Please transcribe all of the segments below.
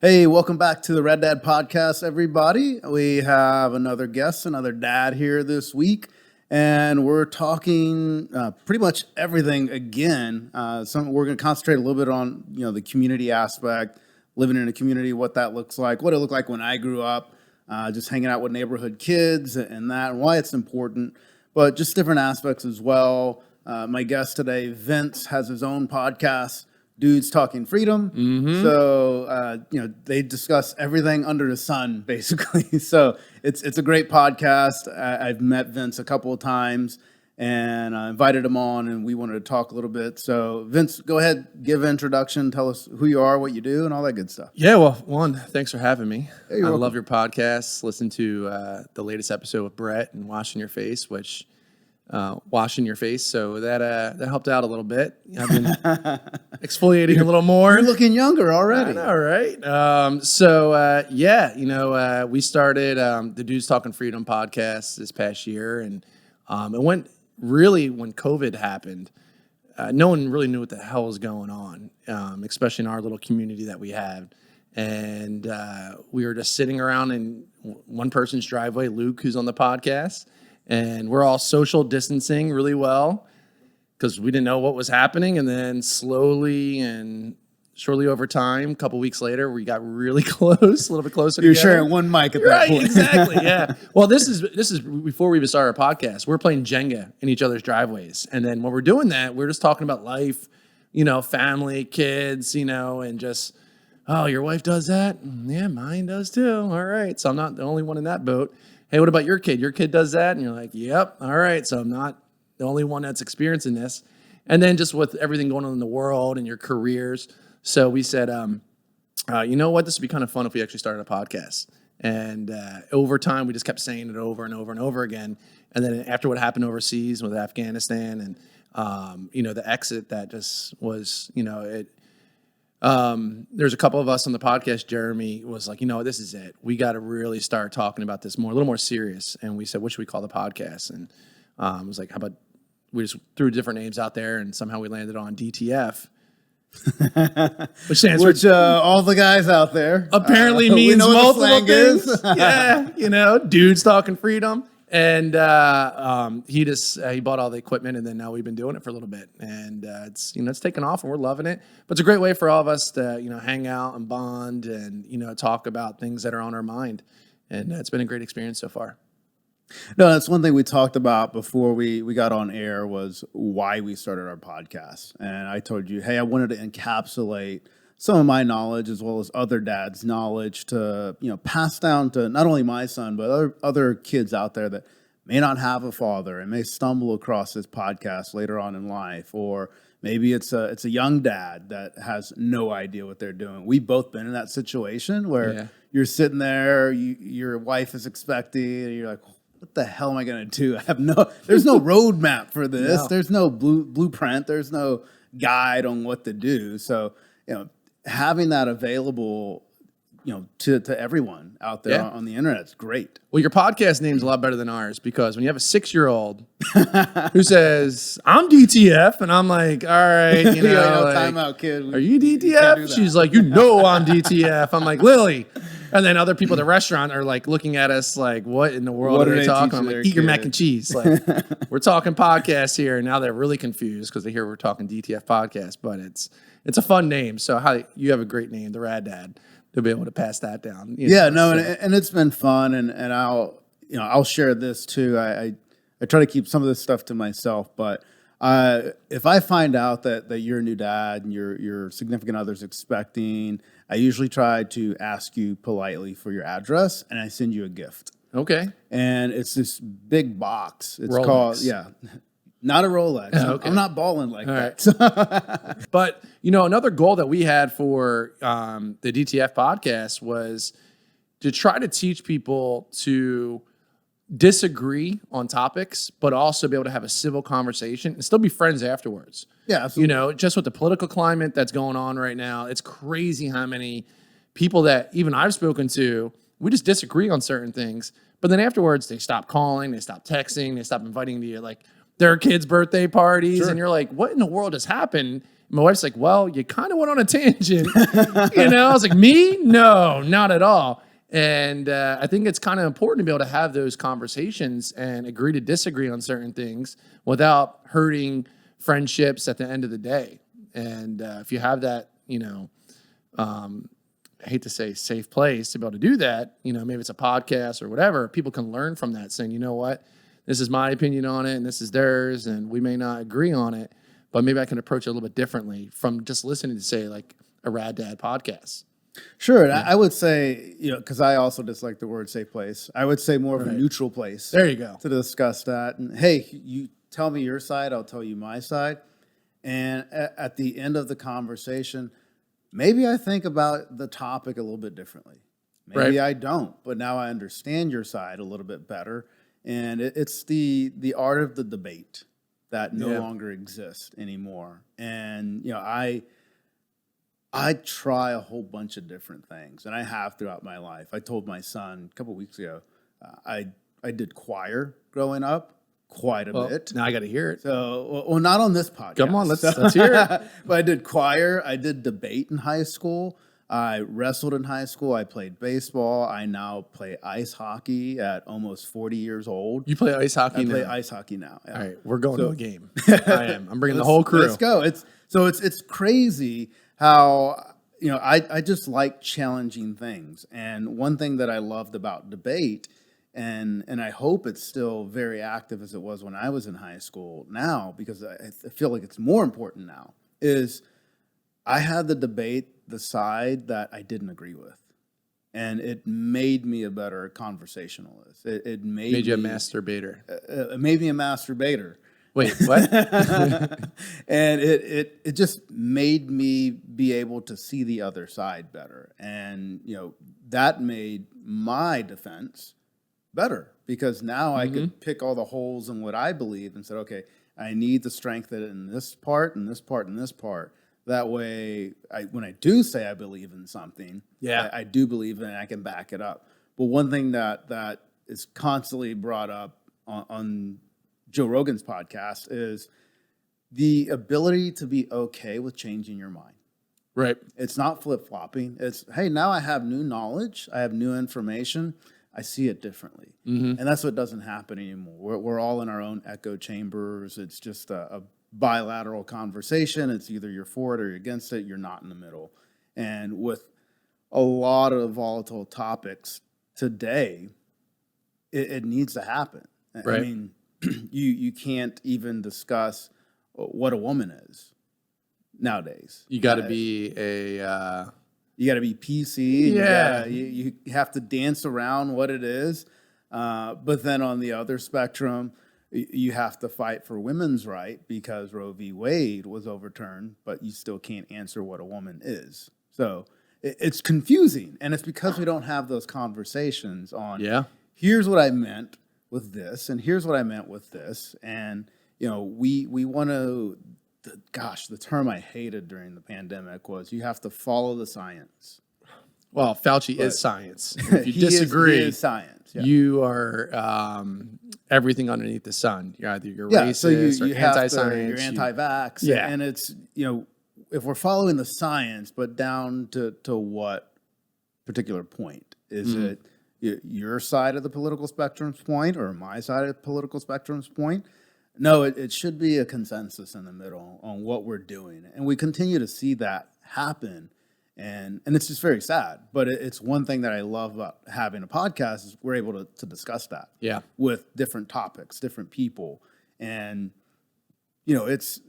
Hey, welcome back to the Red Dad Podcast, everybody. We have another guest, another dad here this week, and we're talking pretty much everything again. We're going to concentrate a little bit on the community aspect, living in a community, what that looks like, what it looked like when I grew up, just hanging out with neighborhood kids and that, and why it's important, but just different aspects as well. My guest today, Vince, has his own podcast, Dudes Talking Freedom. Mm-hmm. So, they discuss everything under the sun, basically. So it's a great podcast. I've met Vince a couple of times and I invited him on and we wanted to talk a little bit. So Vince, go ahead, give an introduction, tell us who you are, what you do, and all that good stuff. Yeah, well, one, thanks for having me. Hey, I love your podcast. Listen to the latest episode with Brett and Washing Your Face, so that helped out a little bit. I've been exfoliating a little more. You're looking younger already. I know, right? We started the Dudes Talking Freedom podcast this past year, and it went really when COVID happened. No one really knew what the hell was going on, especially in our little community that we have. And we were just sitting around in one person's driveway, Luke, who's on the podcast. And we're all social distancing really well because we didn't know what was happening. And then slowly and shortly over time, a couple weeks later, we got really close, a little bit closer You're together. sharing one mic at that point. Exactly, yeah. Well, this is before we even started our podcast. We're playing Jenga in each other's driveways. And then when we're doing that, we're just talking about life, family, kids, and just, oh, your wife does that? Yeah, mine does too. All right. So I'm not the only one in that boat. Hey, what about your kid? Your kid does that? And you're like, yep. All right. So I'm not the only one that's experiencing this. And then just with everything going on in the world and your careers. So we said, you know what? This would be kind of fun if we actually started a podcast. And over time, we just kept saying it over and over and over again. And then after what happened overseas with Afghanistan and, the exit that just was, there's a couple of us on the podcast. Jeremy was like, this is it. We got to really start talking about this more, a little more serious. And we said, what should we call the podcast? And I was like, how about we just threw different names out there and somehow we landed on DTF. Which stands for all the guys out there apparently means multiple things. Yeah, Dudes Talking Freedom. And he bought all the equipment, and then now we've been doing it for a little bit, and it's taken off, and we're loving it. But it's a great way for all of us to hang out and bond, and talk about things that are on our mind, and it's been a great experience so far. No, that's one thing we talked about before we got on air was why we started our podcast, and I told you, hey, I wanted to encapsulate some of my knowledge as well as other dads' knowledge to, pass down to not only my son, but other kids out there that may not have a father and may stumble across this podcast later on in life. Or maybe it's a young dad that has no idea what they're doing. We've both been in that situation where you're sitting there, your wife is expecting, and you're like, what the hell am I going to do? There's no roadmap for this. No. There's no blueprint. There's no guide on what to do. So, having that available, to everyone out there on the internet is great. Well, your podcast name's a lot better than ours because when you have a 6-year-old who says, I'm DTF, and I'm like, all right, time out, kid. Are you DTF? She's like, I'm DTF. I'm like, Lily. And then other people at the restaurant are like looking at us like, what in the world are they talking? I'm like, eat your mac and cheese. Like, we're talking podcasts here. And now they're really confused because they hear we're talking DTF podcast, but it's a fun name. So you have a great name, the Rad Dad, to be able to pass that down. And it's been fun. And I'll share this too. I try to keep some of this stuff to myself, but if I find out that you're a new dad and your significant other's expecting, I usually try to ask you politely for your address, and I send you a gift. Okay. And it's this big box. It's Rolex. Called, not a Rolex. Okay. I'm not balling like that. Right. But, another goal that we had for the DTF podcast was to try to teach people to disagree on topics, but also be able to have a civil conversation and still be friends afterwards. Yeah, absolutely. Just with the political climate that's going on right now, it's crazy how many people that even I've spoken to, we just disagree on certain things, but then afterwards they stop calling, they stop texting, they stop inviting to like their kids' birthday parties, and you're like, what in the world has happened? My wife's like, well, you kind of went on a tangent. I was like, me? No, not at all. And I think it's kind of important to be able to have those conversations and agree to disagree on certain things without hurting friendships at the end of the day. And if you have that, I hate to say safe place to be able to do that, maybe it's a podcast or whatever, people can learn from that saying, you know what, this is my opinion on it and this is theirs and we may not agree on it, but maybe I can approach it a little bit differently from just listening to say like a Rad Dad podcast. Sure. And I would say, because I also dislike the word safe place, I would say more of a neutral place. There you go. To discuss that. And hey, you tell me your side, I'll tell you my side. And at the end of the conversation, maybe I think about the topic a little bit differently. Maybe I don't, but now I understand your side a little bit better. And it's the art of the debate that no longer exists anymore. And, I try a whole bunch of different things, and I have throughout my life. I told my son a couple of weeks ago, I did choir growing up quite a bit. Now I got to hear it. So, well, not on this podcast. Come on, let's hear it. But I did choir. I did debate in high school. I wrestled in high school. I played baseball. I now play ice hockey at almost 40 years old. You play ice hockey now? I play ice hockey now. Yeah. All right, we're going to a game. I am. I'm bringing the whole crew. Let's go. It's crazy how, I just like challenging things. And one thing that I loved about debate, and I hope it's still very active as it was when I was in high school now, because I feel like it's more important now, is I had the debate the side that I didn't agree with. And it made me a better conversationalist. It made you a masturbator. It made me a masturbator. Wait, what? And it just made me be able to see the other side better. And, that made my defense better because now I could pick all the holes in what I believe and said, okay, I need to strengthen it in this part and this part and this part. That way, when I do say I believe in something, I do believe in it and I can back it up. But one thing that is constantly brought up on Joe Rogan's podcast is the ability to be okay with changing your mind. Right. It's not flip-flopping. It's, hey, now I have new knowledge. I have new information. I see it differently. And that's what doesn't happen anymore. We're all in our own echo chambers. It's just a bilateral conversation. It's either you're for it or you're against it. You're not in the middle. And with a lot of volatile topics today, it needs to happen. Right. I mean, you can't even discuss what a woman is nowadays. You got to be you got to be PC. Yeah. You have to dance around what it is. But then on the other spectrum, you have to fight for women's right because Roe v. Wade was overturned, but you still can't answer what a woman is. So it's confusing. And it's because we don't have those conversations on, here's what I meant with this, and here's what I meant with this. And, we want to, the term I hated during the pandemic was you have to follow the science. Well, Fauci is science. If you disagree, he is science. Yeah. You are everything underneath the sun. You're either racist so you or anti-science. You're anti-vax. And it's, if we're following the science, but down to what particular point? Is it your side of the political spectrum's point or my side of the political spectrum's point? No, it should be a consensus in the middle on what we're doing. And we continue to see that happen. And it's just very sad. But it's one thing that I love about having a podcast is we're able to discuss that with different topics, different people. And, it's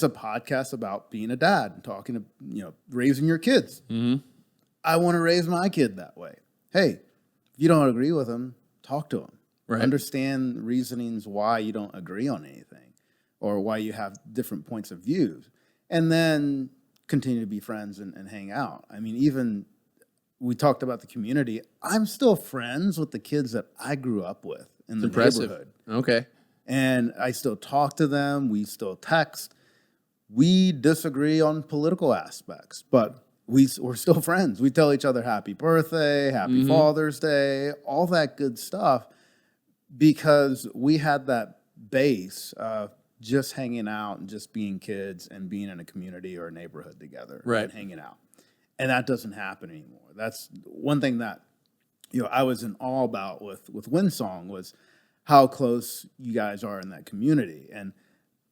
a podcast about being a dad and talking to, raising your kids. I want to raise my kid that way. Hey, if you don't agree with them, talk to them. Right. Understand reasonings why you don't agree on anything or why you have different points of views. And then continue to be friends and hang out. I mean, even we talked about the community. I'm still friends with the kids that I grew up with in the neighborhood. Okay. And I still talk to them. We still text. We disagree on political aspects, but we're still friends. We tell each other happy birthday, happy Father's Day, all that good stuff because we had that base of just hanging out and just being kids and being in a community or a neighborhood together Right. and hanging out. And that doesn't happen anymore. That's one thing that, I was in awe about with Windsong was how close you guys are in that community. And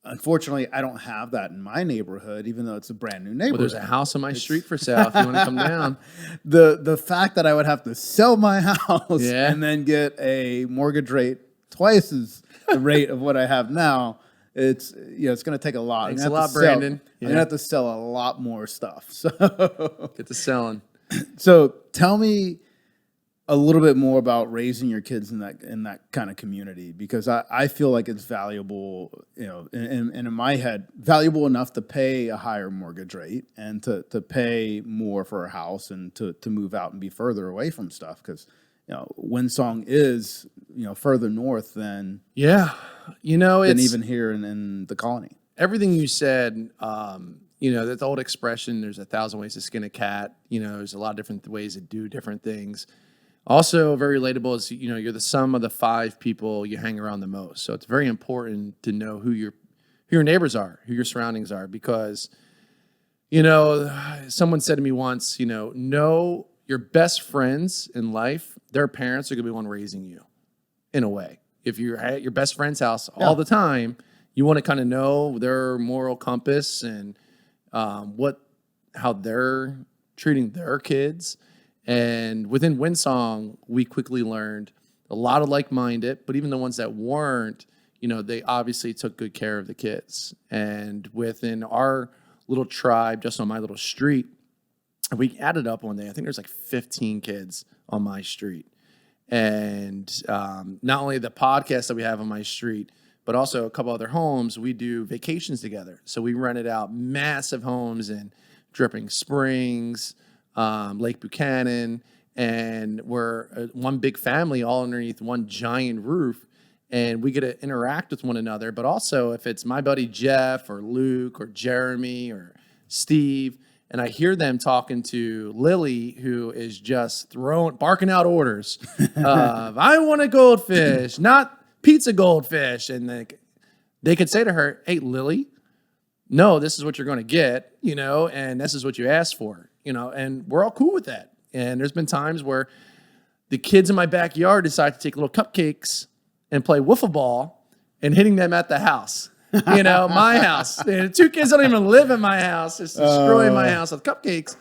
unfortunately, I don't have that in my neighborhood, even though it's a brand new Well, neighborhood. there's a house on my street for sale if you want to come down. The fact that I would have to sell my house Yeah. and then get a mortgage rate twice as the rate of what I have now, it's it's going to take a lot. Thanks I'm a gonna lot, have to Brandon. I'm Yeah. going to have to sell a lot more stuff. So, Get to selling. so tell me a little bit more about raising your kids in that kind of community, because I feel like it's valuable, and in my head, valuable enough to pay a higher mortgage rate and to pay more for a house and to move out and be further away from stuff, because Windsong is further north than Yeah. It's even here in the colony. everything you said. That old expression, there's 1,000 ways to skin a cat. There's a lot of different ways to do different things. Also, very relatable is, you're the sum of the 5 people you hang around the most. So it's very important to know who your neighbors are, who your surroundings are, because, someone said to me once, know your best friends in life, their parents are going to be the one raising you in a way. If you're at your best friend's house all the time, you want to kind of know their moral compass and how they're treating their kids. And within Windsong, we quickly learned a lot of like-minded, but even the ones that weren't, they obviously took good care of the kids. And within our little tribe, just on my little street, we added up one day, I think there's like 15 kids on my street. And not only the podcast that we have on my street, but also a couple other homes, we do vacations together. So we rented out massive homes in Dripping Springs, Lake Buchanan, and we're one big family all underneath one giant roof, and we get to interact with one another. But also, if it's my buddy Jeff or Luke or Jeremy or Steve, and I hear them talking to Lily, who is just barking out orders of, I want a goldfish, not pizza goldfish. And they could say to her, hey, Lily, no, this is what you're going to get, and this is what you asked for, and we're all cool with that. And there's been times where the kids in my backyard decide to take little cupcakes and play wiffle ball and hitting them at the house. My house. The 2 kids don't even live in my house. It's destroying my house with cupcakes.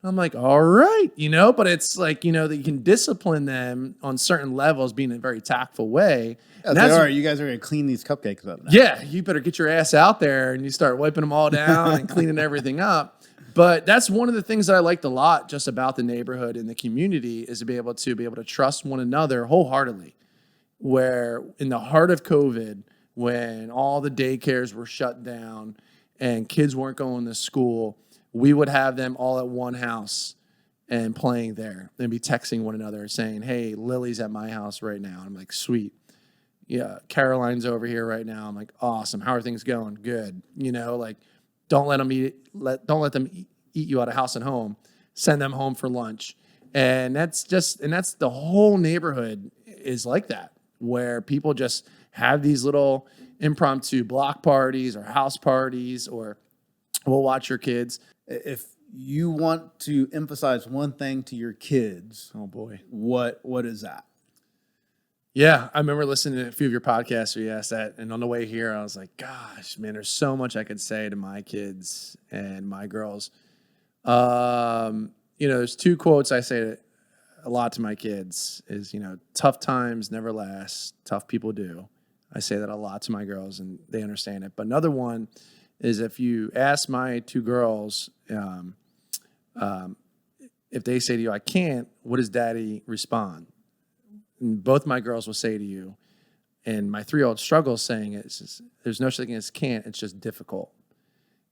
I'm like, all right, but it's like, that you can discipline them on certain levels, being in a very tactful way. Yeah, so, all right, you guys are going to clean these cupcakes up now. Yeah, you better get your ass out there and you start wiping them all down and cleaning everything up. But that's one of the things that I liked a lot just about the neighborhood and the community, is to be able to trust one another wholeheartedly. Where in the heart of COVID, when all the daycares were shut down and kids weren't going to school, we would have them all at one house and playing there. They'd be texting one another saying, hey, Lily's at my house right now. I'm like, sweet. Yeah, Caroline's over here right now. I'm like, awesome. How are things going? Good. Don't let them eat you out of house and home. Send them home for lunch. And that's the whole neighborhood is like that, where people just have these little impromptu block parties or house parties, or we'll watch your kids. If you want to emphasize one thing to your kids, Oh boy. what is that? Yeah, I remember listening to a few of your podcasts where you asked that, and on the way here, I was like, gosh, man, there's so much I could say to my kids and my girls. There's 2 quotes I say a lot to my kids is, tough times never last, tough people do. I say that a lot to my girls, and they understand it. But another one is, if you ask my 2 girls, if they say to you, I can't, what does daddy respond? And both my girls will say to you, and my 3-year-old struggles saying it, there's no such thing as can't, it's just difficult.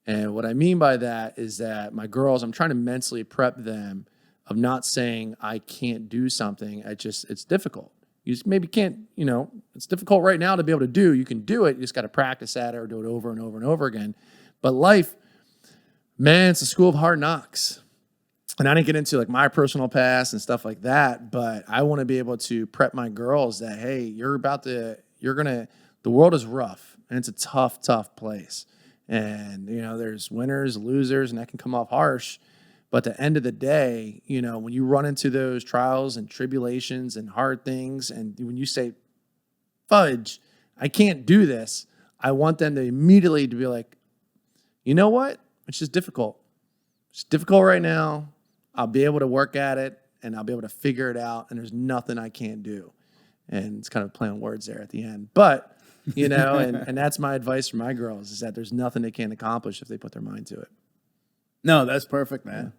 And what I mean by that is that my girls, I'm trying to mentally prep them of not saying I can't do something. It's difficult. You just maybe can't, it's difficult right now to be able to do. You can do it. You just got to practice at it or do it over and over and over again. But life, man, it's a school of hard knocks. And I didn't get into like my personal past and stuff like that, but I want to be able to prep my girls that, hey, the world is rough. and it's a tough, tough place. And, there's winners, losers, and that can come off harsh. But at the end of the day, when you run into those trials and tribulations and hard things, and when you say, fudge, I can't do this, I want them to immediately to be like, you know what? It's just difficult. It's difficult right now. I'll be able to work at it, and I'll be able to figure it out, and there's nothing I can't do. And it's kind of playing words there at the end. But, and that's my advice for my girls, is that there's nothing they can't accomplish if they put their mind to it. No, that's perfect, man.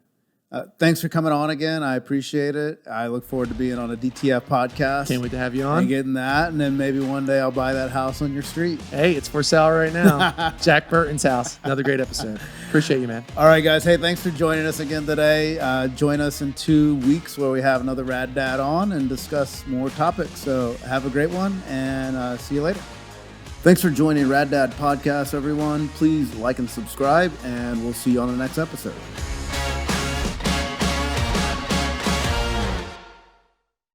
Thanks for coming on again. I appreciate it. I look forward to being on a DTF podcast. Can't wait to have you on. And getting that, and then maybe one day I'll buy that house on your street. Hey, it's for sale right now. Jack Burton's house. Another great episode. Appreciate you, man. All right, guys. Hey, thanks for joining us again today. Join us in 2 weeks where we have another Rad Dad on and discuss more topics. So have a great one, and see you later. Thanks for joining Rad Dad Podcast, everyone. Please like and subscribe, and we'll see you on the next episode.